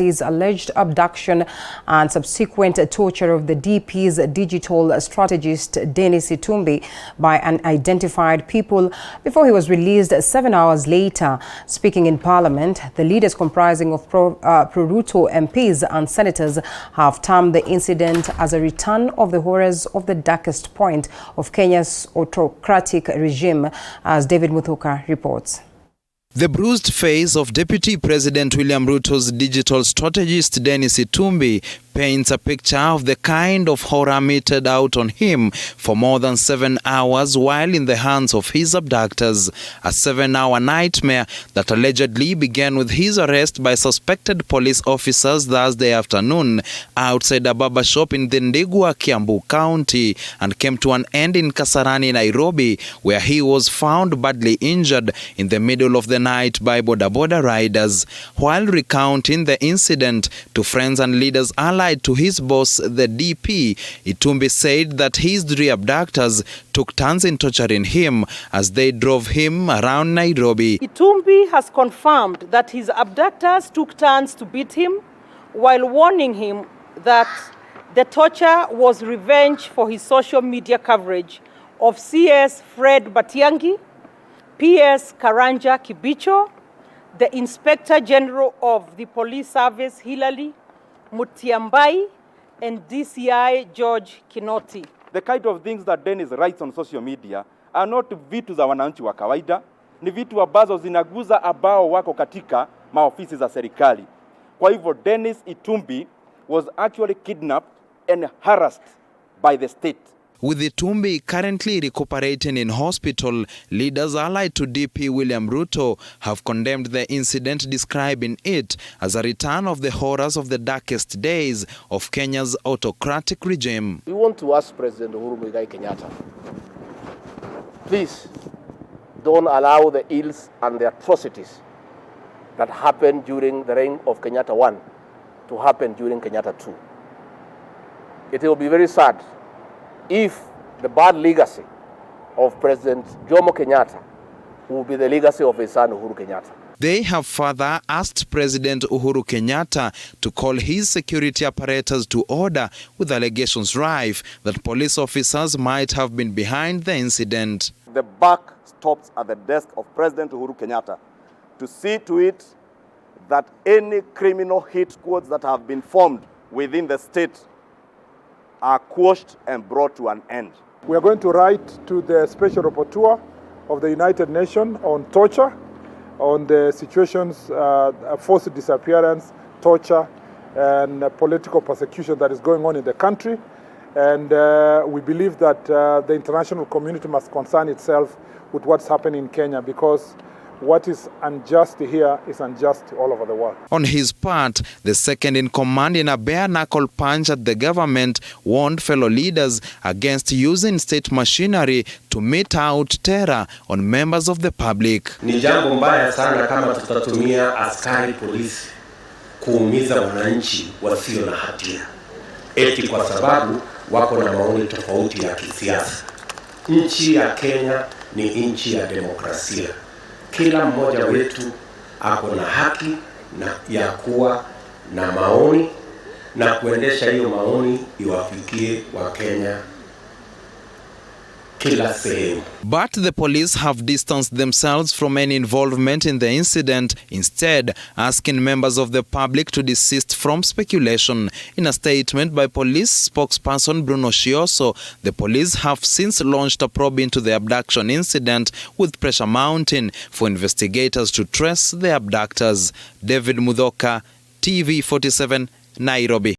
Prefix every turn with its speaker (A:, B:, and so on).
A: Thursday's alleged abduction and subsequent torture of the DP's digital strategist Dennis Itumbi by unidentified people before he was released 7 hours later. Speaking in Parliament, the leaders comprising of pro-Ruto MPs and senators have termed the incident as a return of the horrors of the darkest point of Kenya's autocratic regime, as David Muthuka reports.
B: The bruised face of Deputy President William Ruto's digital strategist Dennis Itumbi paints a picture of the kind of horror meted out on him for more than 7 hours while in the hands of his abductors. A 7-hour nightmare that allegedly began with his arrest by suspected police officers Thursday afternoon outside a barber shop in Ndigwa, Kiambu County, and came to an end in Kasarani, Nairobi, where he was found badly injured in the middle of the night by boda riders. While recounting the incident to friends and leaders allied to his boss, the DP, Itumbi said that his three abductors took turns in torturing him as they drove him around Nairobi.
C: Itumbi has confirmed that his abductors took turns to beat him while warning him that the torture was revenge for his social media coverage of CS Fred Matiang'i, PS Karanja Kibicho, the Inspector General of the Police Service Hilary Mutiambai, and DCI George Kinoti.
D: The kind of things that Dennis writes on social media are not vitu za wananchi wa kawaida, ni vitu ambazo zinaguza ambao wako katika maofisi za serikali. Kwa hivyo Dennis Itumbi was actually kidnapped and harassed by the state.
B: With Itumbi currently recuperating in hospital, leaders allied to DP William Ruto have condemned the incident, describing it as a return of the horrors of the darkest days of Kenya's autocratic regime.
E: We want to ask President Uhuru Muigai Kenyatta, please don't allow the ills and the atrocities that happened during the reign of Kenyatta 1 to happen during Kenyatta 2. It will be very sad if the bad legacy of President Jomo Kenyatta will be the legacy of his son Uhuru Kenyatta.
B: They have further asked President Uhuru Kenyatta to call his security apparatus to order, with allegations rife that police officers might have been behind the incident.
D: The buck stops at the desk of President Uhuru Kenyatta to see to it that any criminal hit squads that have been formed within the state are quashed and brought to an end.
F: We are going to write to the Special Rapporteur of the United Nations on torture, on the situations, forced disappearance, torture, and political persecution that is going on in the country. And we believe that the international community must concern itself with what's happening in Kenya, because what is unjust here is unjust all over the world.
B: On his part, the second in command, in a bare-knuckle punch at the government, warned fellow leaders against using state machinery to mete out terror on members of the public.
G: Ni jambo mbaya sana kama tutatumia askari polisi kuumiza wananchi wasio na hatia, eti kwa sababu wako na maoni tofauti ya kisiasa. Nchi ya Kenya ni nchi ya demokrasia. Kila mmoja wetu ako na haki ya kuwa na maoni na kuendesha hiyo maoni iwafikie wa Kenya kila sehemu.
B: But the police have distanced themselves from any involvement in the incident, instead asking members of the public to desist from speculation. In a statement by police spokesperson Bruno Shioso, the police have since launched a probe into the abduction incident, with pressure mounting for investigators to trace the abductors. David Muthuka, TV47, Nairobi.